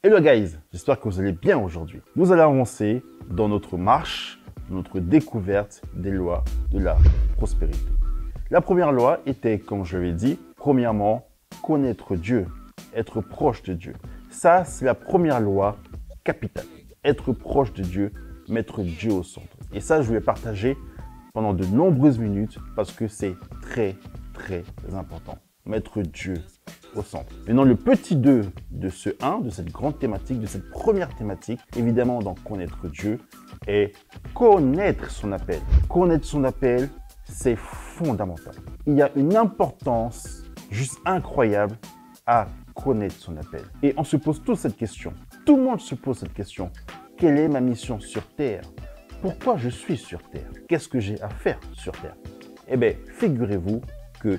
Hello guys, j'espère que vous allez bien aujourd'hui. Nous allons avancer dans notre marche, dans notre découverte des lois de la prospérité. La première loi était, comme je l'ai dit, premièrement, connaître Dieu, être proche de Dieu. Ça, c'est la première loi capitale. Être proche de Dieu, mettre Dieu au centre. Et ça, je vais partager pendant de nombreuses minutes parce que c'est très important. Mettre Dieu au centre. Maintenant, le petit 2 de ce 1, de cette grande thématique, de cette première thématique, évidemment dans connaître Dieu, est connaître son appel. Connaître son appel, c'est fondamental. Il y a une importance juste incroyable à connaître son appel. Et on se pose tous cette question. Tout le monde se pose cette question. Quelle est ma mission sur Terre? Pourquoi je suis sur Terre? Qu'est-ce que j'ai à faire sur Terre? Eh bien, figurez-vous que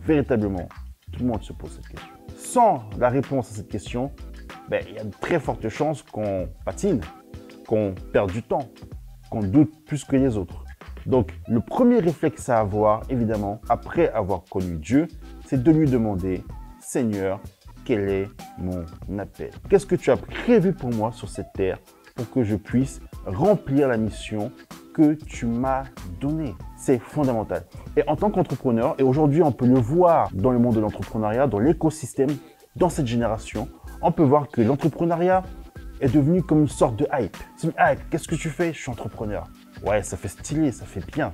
véritablement, tout le monde se pose cette question. Sans la réponse à cette question, il y a de très fortes chances qu'on patine, qu'on perde du temps, qu'on doute plus que les autres. Donc, le premier réflexe à avoir, évidemment, après avoir connu Dieu, c'est de lui demander, Seigneur, quel est mon appel? Qu'est-ce que tu as prévu pour moi sur cette terre pour que je puisse remplir la mission que tu m'as donnée? C'est fondamental. Et en tant qu'entrepreneur, et aujourd'hui on peut le voir dans le monde de l'entrepreneuriat, dans l'écosystème, dans cette génération, on peut voir que l'entrepreneuriat est devenu comme une sorte de hype. C'est une hype. Qu'est-ce que tu fais? Je suis entrepreneur. Ouais, ça fait stylé, ça fait bien.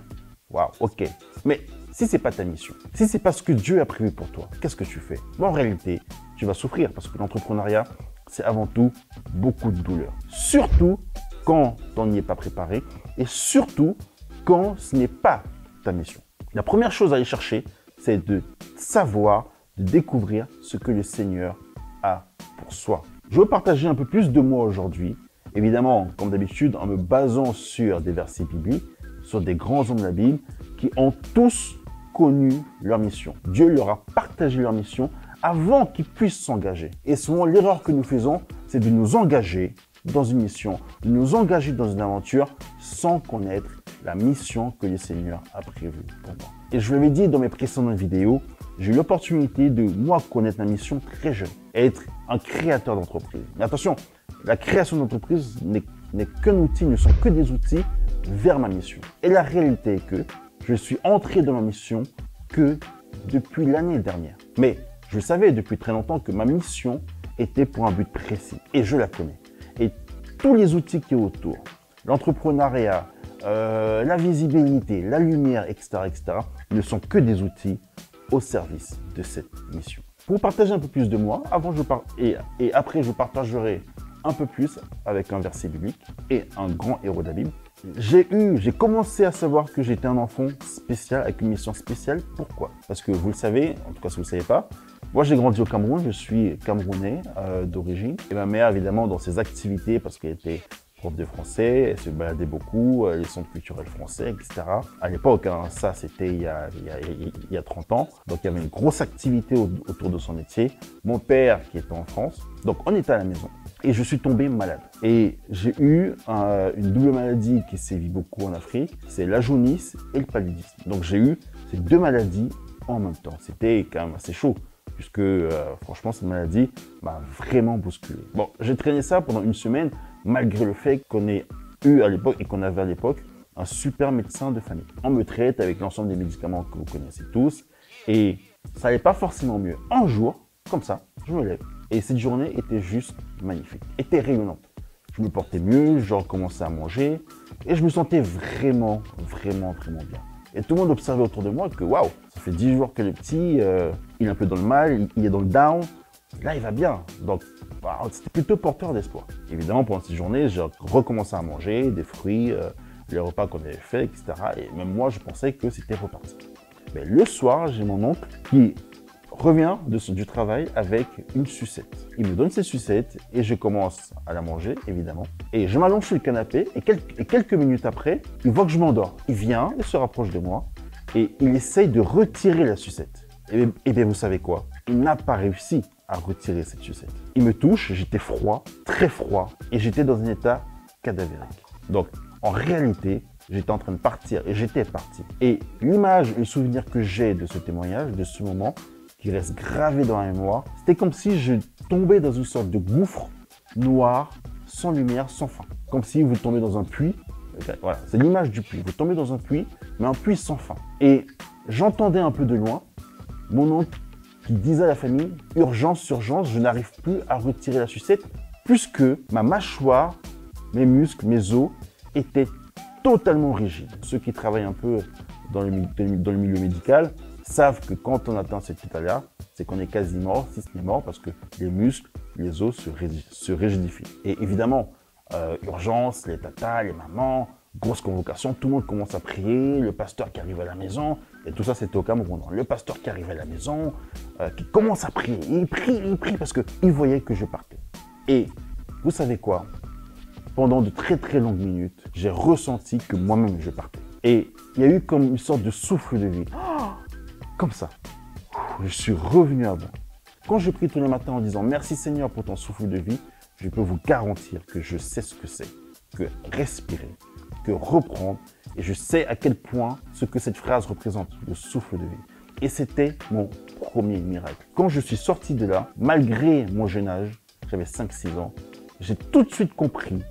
Waouh, ok. Mais si c'est pas ta mission, si c'est pas ce que Dieu a prévu pour toi, qu'est-ce que tu fais? En réalité, tu vas souffrir parce que l'entrepreneuriat, c'est avant tout beaucoup de douleur. Surtout quand on n'y est pas préparé et surtout quand ce n'est pas ta mission. La première chose à aller chercher, c'est de savoir, de découvrir ce que le Seigneur a pour soi. Je veux partager un peu plus de moi aujourd'hui, évidemment, comme d'habitude, en me basant sur des versets bibliques, sur des grands hommes de la Bible qui ont tous connu leur mission. Dieu leur a partagé leur mission avant qu'ils puissent s'engager. Et souvent, l'erreur que nous faisons, c'est de nous engager dans une mission, de nous engager dans une aventure sans connaître la mission que le Seigneur a prévue pour moi. Et je l'avais dit dans mes précédentes vidéos, j'ai eu l'opportunité de, moi, connaître ma mission très jeune, être un créateur d'entreprise. Mais attention, la création d'entreprise n'est qu'un outil, ne sont que des outils vers ma mission. Et la réalité est que je suis entré dans ma mission que depuis l'année dernière. Mais je savais depuis très longtemps que ma mission était pour un but précis et je la connais. Et tous les outils qui sont autour, l'entrepreneuriat, la visibilité, la lumière, etc., ne sont que des outils au service de cette mission. Pour partager un peu plus de moi, et après je partagerai un peu plus avec un verset biblique et un grand héros de la Bible. J'ai commencé à savoir que j'étais un enfant spécial, avec une mission spéciale. Pourquoi? Parce que vous le savez, en tout cas si vous ne le savez pas, moi j'ai grandi au Cameroun, je suis camerounais d'origine. Et ma mère, évidemment, dans ses activités, parce qu'elle était prof de français, elle se baladait beaucoup, les centres culturels français, etc. À l'époque, ça c'était il y a 30 ans, donc il y avait une grosse activité autour de son métier. Mon père qui était en France, donc on était à la maison. Et je suis tombé malade. Et j'ai eu une double maladie qui sévit beaucoup en Afrique, c'est la jaunisse et le paludisme. Donc j'ai eu ces deux maladies en même temps. C'était quand même assez chaud, puisque franchement cette maladie m'a vraiment bousculé. Bon, j'ai traîné ça pendant une semaine, malgré le fait qu'on ait eu à l'époque et qu'on avait à l'époque un super médecin de famille. On me traite avec l'ensemble des médicaments que vous connaissez tous, et ça n'allait pas forcément mieux. Un jour, comme ça, je me lève. Et cette journée était juste magnifique, était rayonnante. Je me portais mieux, je recommençais à manger et je me sentais vraiment bien. Et tout le monde observait autour de moi que waouh, ça fait 10 jours que le petit, il est un peu dans le mal, il est dans le down. Là, il va bien. Donc, c'était plutôt porteur d'espoir. Évidemment, pendant cette journée, j'ai recommencé à manger des fruits, les repas qu'on avait fait, etc. Et même moi, je pensais que c'était reparti. Mais le soir, j'ai mon oncle qui revient du travail avec une sucette. Il me donne cette sucette et je commence à la manger, évidemment. Et je m'allonge sur le canapé et quelques minutes après, il voit que je m'endors. Il vient, il se rapproche de moi et il essaye de retirer la sucette. Et bien, vous savez quoi? Il n'a pas réussi à retirer cette sucette. Il me touche, j'étais froid, très froid, et j'étais dans un état cadavérique. Donc, en réalité, j'étais en train de partir et j'étais parti. Et l'image et le souvenir que j'ai de ce témoignage, de ce moment, qui reste gravé dans la mémoire, c'était comme si je tombais dans une sorte de gouffre, et que je noir, sans lumière, sans fin. Comme si vous tombez dans un puits. Voilà, c'est l'image du puits. Vous tombez dans un puits, mais un puits sans fin. Et j'entendais un peu de loin mon oncle qui disait à la famille, urgence, urgence, je n'arrive plus à retirer la sucette, puisque ma mâchoire, mes muscles, mes os étaient totalement rigides. Ceux qui travaillent un peu dans le milieu médical savent que quand on atteint cet état-là, c'est qu'on est quasi mort, si ce n'est mort, parce que les muscles, les os se rigidifient. Et évidemment, urgence, les tatas, les mamans, grosse convocation, tout le monde commence à prier, le pasteur qui arrive à la maison, et tout ça c'était au Cameroun. Le pasteur qui arrive à la maison, qui commence à prier, il prie parce qu'il voyait que je partais. Et vous savez quoi? Pendant de très très longues minutes, j'ai ressenti que moi-même je partais. Et il y a eu comme une sorte de souffle de vie. Comme ça. Je suis revenu à moi. Quand je prie tous les matins en disant merci Seigneur pour ton souffle de vie, je peux vous garantir que je sais ce que c'est, que respirer, que reprendre, et je sais à quel point ce que cette phrase représente, le souffle de vie. Et c'était mon premier miracle. Quand je suis sorti de là, malgré mon jeune âge, j'avais 5-6 ans, j'ai tout de suite compris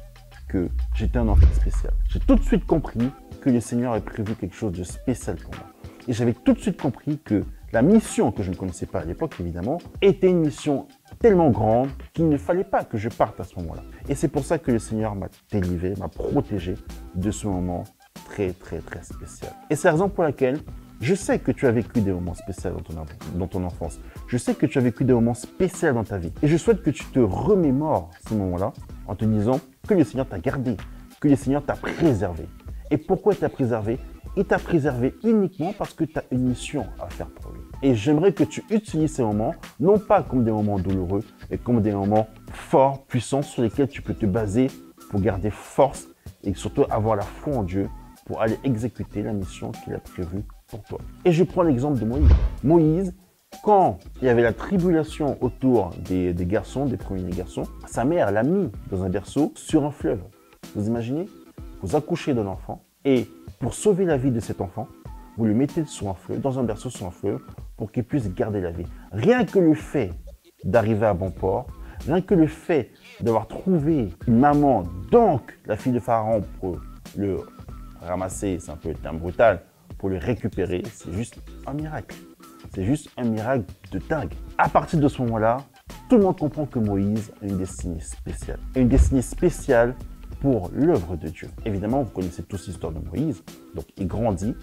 que j'étais un enfant spécial. J'ai tout de suite compris que le Seigneur avait prévu quelque chose de spécial pour moi. Et j'avais tout de suite compris que la mission, que je ne connaissais pas à l'époque évidemment, était une mission tellement grande qu'il ne fallait pas que je parte à ce moment-là. Et c'est pour ça que le Seigneur m'a délivré, m'a protégé de ce moment très très très spécial. Et c'est la raison pour laquelle je sais que tu as vécu des moments spéciaux dans ton enfance. Je sais que tu as vécu des moments spéciaux dans ta vie. Et je souhaite que tu te remémores ces moments-là en te disant que le Seigneur t'a gardé, que le Seigneur t'a préservé. Et pourquoi il t'a préservé? Il t'a préservé uniquement parce que tu as une mission à faire pour lui. Et j'aimerais que tu utilises ces moments, non pas comme des moments douloureux, mais comme des moments forts, puissants, sur lesquels tu peux te baser pour garder force et surtout avoir la foi en Dieu pour aller exécuter la mission qu'il a prévue pour toi. Et je prends l'exemple de Moïse. Moïse, quand il y avait la tribulation autour des garçons, des premiers garçons, sa mère l'a mis dans un berceau sur un fleuve. Vous imaginez? Vous accouchez d'un enfant et pour sauver la vie de cet enfant, vous le mettez sur un fleuve, dans un berceau sur un fleuve, pour qu'il puisse garder la vie. Rien que le fait d'arriver à bon port, rien que le fait d'avoir trouvé une maman, donc la fille de Pharaon, pour le ramasser, c'est un peu le terme brutal, pour le récupérer, c'est juste un miracle. C'est juste un miracle de dingue. À partir de ce moment-là, tout le monde comprend que Moïse a une destinée spéciale. Une destinée spéciale pour l'œuvre de Dieu. Évidemment, vous connaissez tous l'histoire de Moïse. Donc, il grandit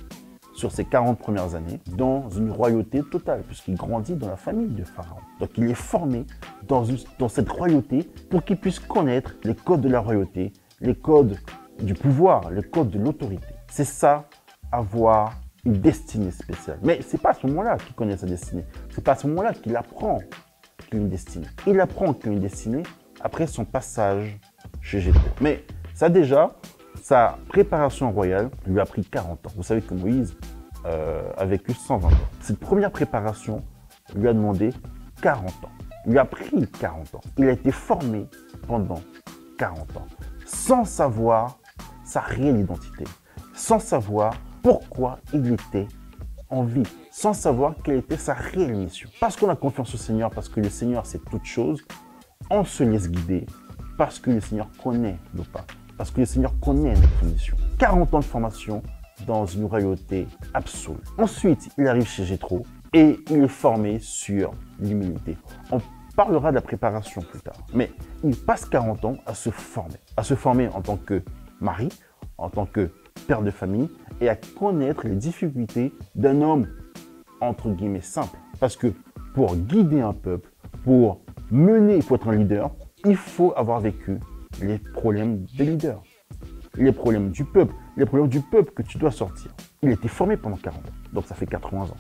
sur ses 40 premières années dans une royauté totale, puisqu'il grandit dans la famille de Pharaon. Donc, il est formé dans cette royauté pour qu'il puisse connaître les codes de la royauté, les codes du pouvoir, les codes de l'autorité. C'est ça, avoir une destinée spéciale. Mais c'est pas à ce moment-là qu'il connaît sa destinée. C'est pas à ce moment-là qu'il apprend qu'il a une destinée. Il apprend qu'il a une destinée après son passage chez Jéthro. Mais ça déjà, sa préparation royale lui a pris 40 ans. Vous savez que Moïse a vécu 120 ans. Cette première préparation lui a demandé 40 ans. Lui a pris 40 ans. Il a été formé pendant 40 ans, sans savoir sa réelle identité, sans savoir pourquoi il était en vie, sans savoir quelle était sa réelle mission. Parce qu'on a confiance au Seigneur, parce que le Seigneur sait toutes choses, on se laisse guider, parce que le Seigneur connaît nos pas, parce que le Seigneur connaît notre mission. 40 ans de formation dans une royauté absolue. Ensuite, il arrive chez Jéthro et il est formé sur l'humilité. On parlera de la préparation plus tard, mais il passe 40 ans à se former en tant que mari, en tant que père de famille et à connaître les difficultés d'un homme entre guillemets simple. Parce que pour guider un peuple, pour mener, pour être un leader, il faut avoir vécu les problèmes des leaders, les problèmes du peuple que tu dois sortir. Il était formé pendant 40 ans, donc ça fait 80 ans.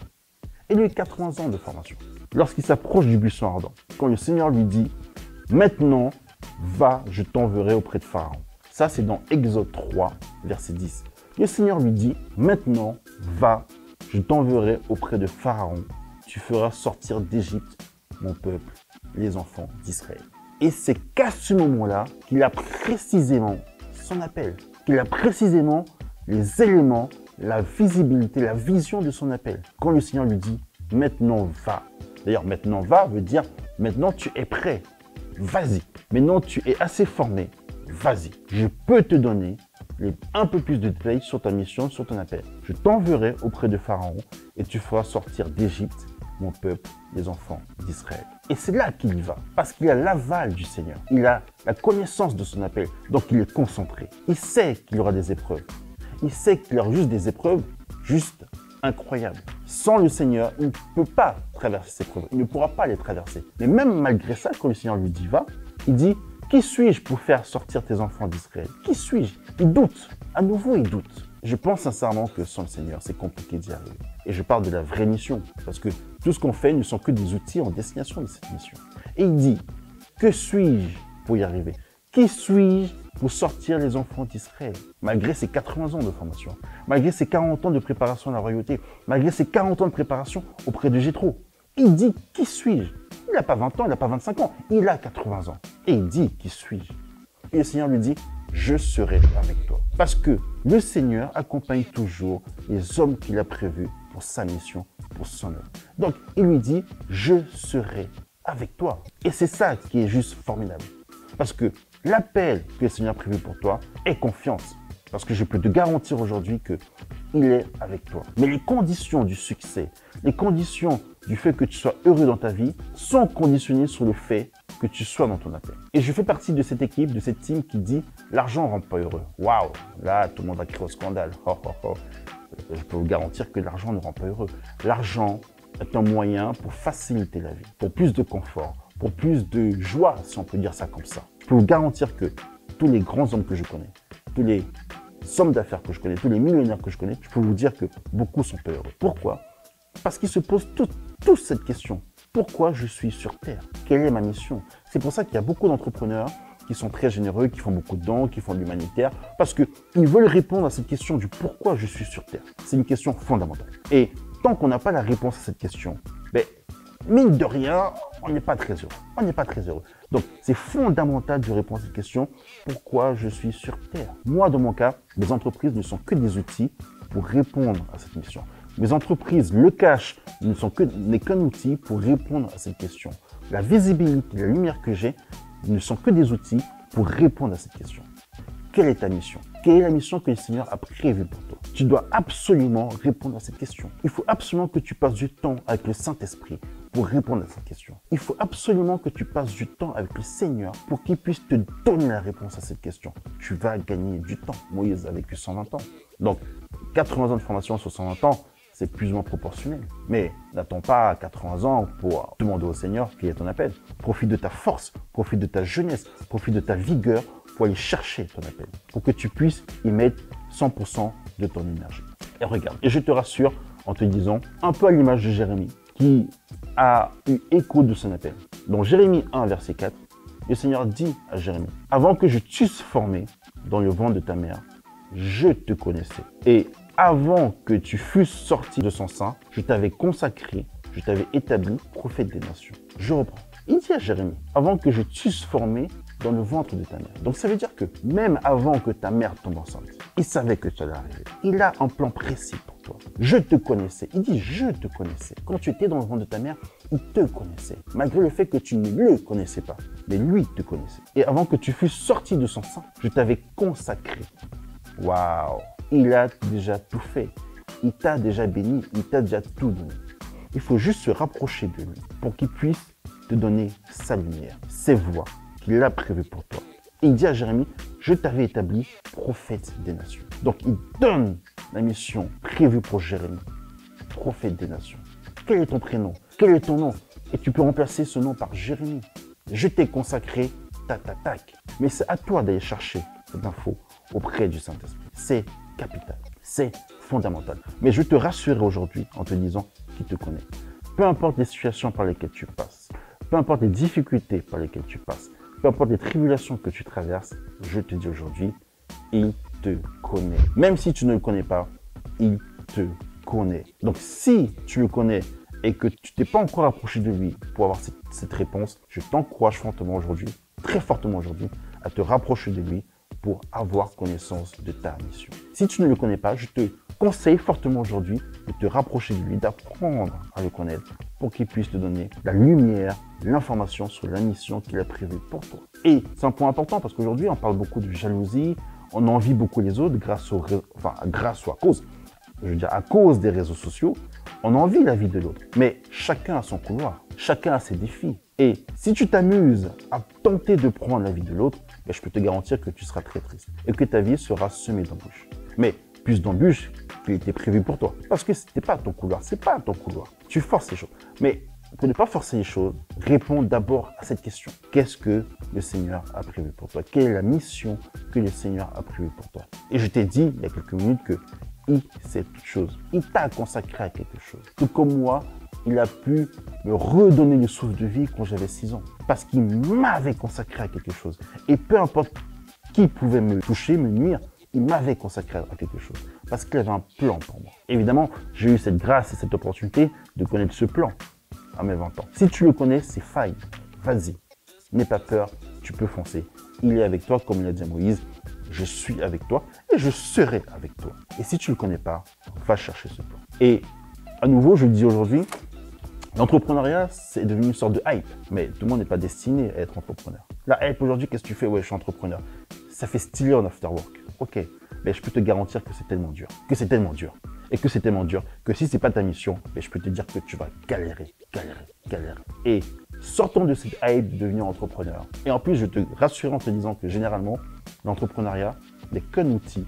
Et lui, 80 ans de formation. Lorsqu'il s'approche du buisson ardent, quand le Seigneur lui dit « Maintenant, va, je t'enverrai auprès de Pharaon ». Ça, c'est dans Exode 3, verset 10. Le Seigneur lui dit « Maintenant, va, je t'enverrai auprès de Pharaon. Tu feras sortir d'Égypte mon peuple, les enfants d'Israël. » Et c'est qu'à ce moment-là qu'il a précisément son appel, qu'il a précisément les éléments, la visibilité, la vision de son appel. Quand le Seigneur lui dit « Maintenant, va ». D'ailleurs, « Maintenant, va » veut dire « Maintenant, tu es prêt vas-y. Maintenant, tu es assez formé, vas-y. Je peux te donner un peu plus de détails sur ta mission, sur ton appel. Je t'enverrai auprès de Pharaon et tu feras sortir d'Égypte mon peuple, les enfants d'Israël. Et c'est là qu'il y va, parce qu'il a l'aval du Seigneur. Il a la connaissance de son appel, donc il est concentré. Il sait qu'il y aura des épreuves. Il sait qu'il y aura juste des épreuves, juste incroyables. Sans le Seigneur, il ne peut pas traverser ces épreuves. Il ne pourra pas les traverser. Mais même malgré ça, quand le Seigneur lui dit va, il dit « Qui suis-je pour faire sortir tes enfants d'Israël? Qui suis-je » Il doute. À nouveau, il doute. Je pense sincèrement que sans le Seigneur, c'est compliqué d'y arriver. Et je parle de la vraie mission, parce que tout ce qu'on fait ne sont que des outils en destination de cette mission. Et il dit, que suis-je pour y arriver? Qui suis-je pour sortir les enfants d'Israël? Malgré ses 80 ans de formation, malgré ses 40 ans de préparation à la royauté, malgré ses 40 ans de préparation auprès de Jéthro. Il dit, qui suis-je? Il n'a pas 20 ans, il n'a pas 25 ans, il a 80 ans. Et il dit, qui suis-je? Et le Seigneur lui dit, je serai avec toi. Parce que le Seigneur accompagne toujours les hommes qu'il a prévus pour sa mission, pour son œuvre. Donc, il lui dit, je serai avec toi. Et c'est ça qui est juste formidable. Parce que l'appel que le Seigneur a prévu pour toi est confiance. Parce que je peux te garantir aujourd'hui qu'il est avec toi. Mais les conditions du succès, les conditions du fait que tu sois heureux dans ta vie sont conditionnées sur le fait que tu sois dans ton appel. Et je fais partie de cette équipe, de cette team qui dit « l'argent ne rend pas heureux ». Waouh, là, tout le monde va crier au scandale. Je peux vous garantir que l'argent ne rend pas heureux. L'argent est un moyen pour faciliter la vie, pour plus de confort, pour plus de joie, si on peut dire ça comme ça. Je peux vous garantir que tous les grands hommes que je connais, tous les hommes d'affaires que je connais, tous les millionnaires que je connais, je peux vous dire que beaucoup sont pas heureux. Pourquoi? Parce qu'ils se posent tous cette question. Pourquoi je suis sur Terre? Quelle est ma mission? C'est pour ça qu'il y a beaucoup d'entrepreneurs qui sont très généreux, qui font beaucoup de dons, qui font de l'humanitaire, parce qu'ils veulent répondre à cette question du pourquoi je suis sur Terre. C'est une question fondamentale. Et tant qu'on n'a pas la réponse à cette question, mine de rien, on n'est pas très heureux. On n'est pas très heureux. Donc, c'est fondamental de répondre à cette question, pourquoi je suis sur Terre? Moi, dans mon cas, mes entreprises ne sont que des outils pour répondre à cette mission. Mes entreprises, le cash, n'est qu'un outil pour répondre à cette question. La visibilité, la lumière que j'ai ne sont que des outils pour répondre à cette question. Quelle est ta mission? Quelle est la mission que le Seigneur a prévue pour toi? Tu dois absolument répondre à cette question. Il faut absolument que tu passes du temps avec le Saint-Esprit pour répondre à cette question. Il faut absolument que tu passes du temps avec le Seigneur pour qu'il puisse te donner la réponse à cette question. Tu vas gagner du temps. Moïse a vécu 120 ans. Donc, 80 ans de formation sur 120 ans, c'est plus ou moins proportionnel. Mais n'attends pas 80 ans pour demander au Seigneur quel est ton appel. Profite de ta force, profite de ta jeunesse, profite de ta vigueur pour aller chercher ton appel. Pour que tu puisses y mettre 100% de ton énergie. Et regarde, et je te rassure en te disant, un peu à l'image de Jérémie, qui a eu écho de son appel. Dans Jérémie 1, verset 4, le Seigneur dit à Jérémie, « Avant que je t'eusse formé dans le ventre de ta mère, je te connaissais. Et avant que tu fusses sorti de son sein, je t'avais consacré, je t'avais établi prophète des nations. » Je reprends. Il dit à Jérémie, avant que je t'eusse formé dans le ventre de ta mère. Donc ça veut dire que même avant que ta mère tombe enceinte, il savait que ça allait arriver. Il a un plan précis pour toi. Je te connaissais. Il dit, je te connaissais. Quand tu étais dans le ventre de ta mère, il te connaissait. Malgré le fait que tu ne le connaissais pas. Mais lui te connaissait. Et avant que tu fusses sorti de son sein, je t'avais consacré. Waouh! Il a déjà tout fait. Il t'a déjà béni. Il t'a déjà tout donné. Il faut juste se rapprocher de lui pour qu'il puisse te donner sa lumière, ses voies qu'il a prévues pour toi. Et il dit à Jérémie, je t'avais établi prophète des nations. Donc il donne la mission prévue pour Jérémie, prophète des nations. Quel est ton prénom? Quel est ton nom? Et tu peux remplacer ce nom par Jérémie. Je t'ai consacré, tac. Mais c'est à toi d'aller chercher cette info auprès du Saint-Esprit. C'est capital, c'est fondamental. Mais je te rassurerai aujourd'hui en te disant qu'il te connaît. Peu importe les situations par lesquelles tu passes, peu importe les difficultés par lesquelles tu passes, peu importe les tribulations que tu traverses, je te dis aujourd'hui, il te connaît. Même si tu ne le connais pas, il te connaît. Donc si tu le connais et que tu t'es pas encore approché de lui pour avoir cette réponse, je t'encourage fortement aujourd'hui, très fortement aujourd'hui, à te rapprocher de lui pour avoir connaissance de ta mission. Si tu ne le connais pas, je te conseille fortement aujourd'hui de te rapprocher de lui, d'apprendre à le connaître pour qu'il puisse te donner la lumière, l'information sur la mission qu'il a prévue pour toi. Et c'est un point important parce qu'aujourd'hui, on parle beaucoup de jalousie, on envie beaucoup les autres grâce ou à cause des réseaux sociaux, on envie la vie de l'autre. Mais chacun a son couloir, chacun a ses défis. Et si tu t'amuses à tenter de prendre la vie de l'autre, ben je peux te garantir que tu seras très triste et que ta vie sera semée d'embûches. Mais plus d'embûches qu'il était prévu pour toi. Parce que ce n'était pas ton couloir, c'est pas ton couloir. Tu forces les choses. Mais pour ne pas forcer les choses, réponds d'abord à cette question. Qu'est-ce que le Seigneur a prévu pour toi? Quelle est la mission que le Seigneur a prévue pour toi? Et je t'ai dit il y a quelques minutes que il sait toutes choses. Il t'a consacré à quelque chose. Tout comme moi, il a pu me redonner le souffle de vie quand j'avais 6 ans. Parce qu'il m'avait consacré à quelque chose. Et peu importe qui pouvait me toucher, me nuire, il m'avait consacré à quelque chose. Parce qu'il avait un plan pour moi. Évidemment, j'ai eu cette grâce et cette opportunité de connaître ce plan à mes 20 ans. Si tu le connais, c'est faille. Vas-y. N'aie pas peur, tu peux foncer. Il est avec toi, comme il a dit à Moïse. Je suis avec toi et je serai avec toi. Et si tu ne le connais pas, va chercher ce plan. Et à nouveau, je le dis aujourd'hui, l'entrepreneuriat, c'est devenu une sorte de hype. Mais tout le monde n'est pas destiné à être entrepreneur. La hype aujourd'hui, qu'est-ce que tu fais? Ouais, je suis entrepreneur. Ça fait stylé en after work. Ok, mais je peux te garantir que c'est tellement dur. Et que c'est tellement dur que si ce n'est pas ta mission, mais je peux te dire que tu vas galérer. Et sortons de cette hype de devenir entrepreneur. Et en plus, je te rassure en te disant que généralement, l'entrepreneuriat n'est qu'un outil.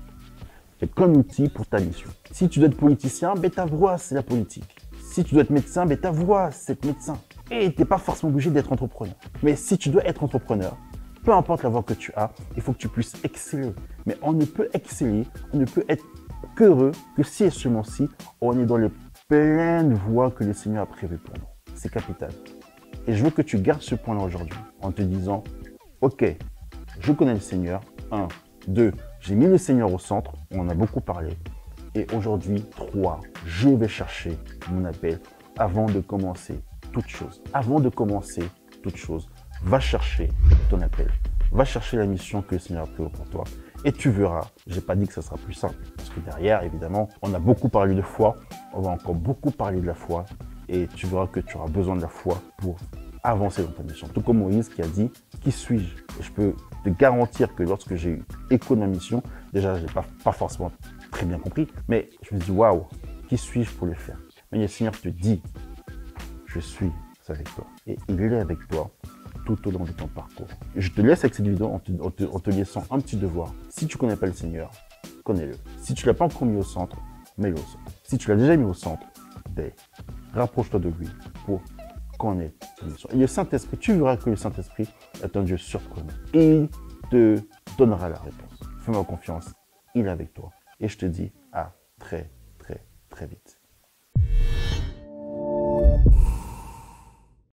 C'est qu'un outil pour ta mission. Si tu dois être politicien, ben ta voix, c'est la politique. Si tu dois être médecin, ben ta voix, c'est être médecin. Et tu n'es pas forcément obligé d'être entrepreneur. Mais si tu dois être entrepreneur, peu importe la voix que tu as, il faut que tu puisses exceller. Mais on ne peut exceller, on ne peut être qu'heureux que si et seulement si on est dans les pleines voies que le Seigneur a prévues pour nous. C'est capital. Et je veux que tu gardes ce point-là aujourd'hui en te disant, ok, je connais le Seigneur. 1, 2, j'ai mis le Seigneur au centre, on en a beaucoup parlé. Et aujourd'hui, 3, je vais chercher mon appel avant de commencer toute chose. Avant de commencer toute chose, va chercher ton appel. Va chercher la mission que le Seigneur a prévue pour toi. Et tu verras, je n'ai pas dit que ça sera plus simple. Parce que derrière, évidemment, on a beaucoup parlé de foi. On va encore beaucoup parler de la foi. Et tu verras que tu auras besoin de la foi pour avancer dans ta mission. Tout comme Moïse qui a dit, qui suis-je? Et je peux te garantir que lorsque j'ai eu écho de ma mission, déjà, je n'ai pas forcément très bien compris, mais je me dis, waouh, qui suis-je pour le faire? Mais le Seigneur te dit, je suis avec toi. Et il est avec toi tout au long de ton parcours. Et je te laisse avec cette vidéo en te laissant un petit devoir. Si tu ne connais pas le Seigneur, connais-le. Si tu ne l'as pas encore mis au centre, mets-le au centre. Si tu l'as déjà mis au centre, ben, rapproche-toi de lui pour connaître ta mission. Et le Saint-Esprit, tu verras que le Saint-Esprit est un Dieu surprenant. Il te donnera la réponse. Fais-moi confiance, il est avec toi. Et je te dis à très vite.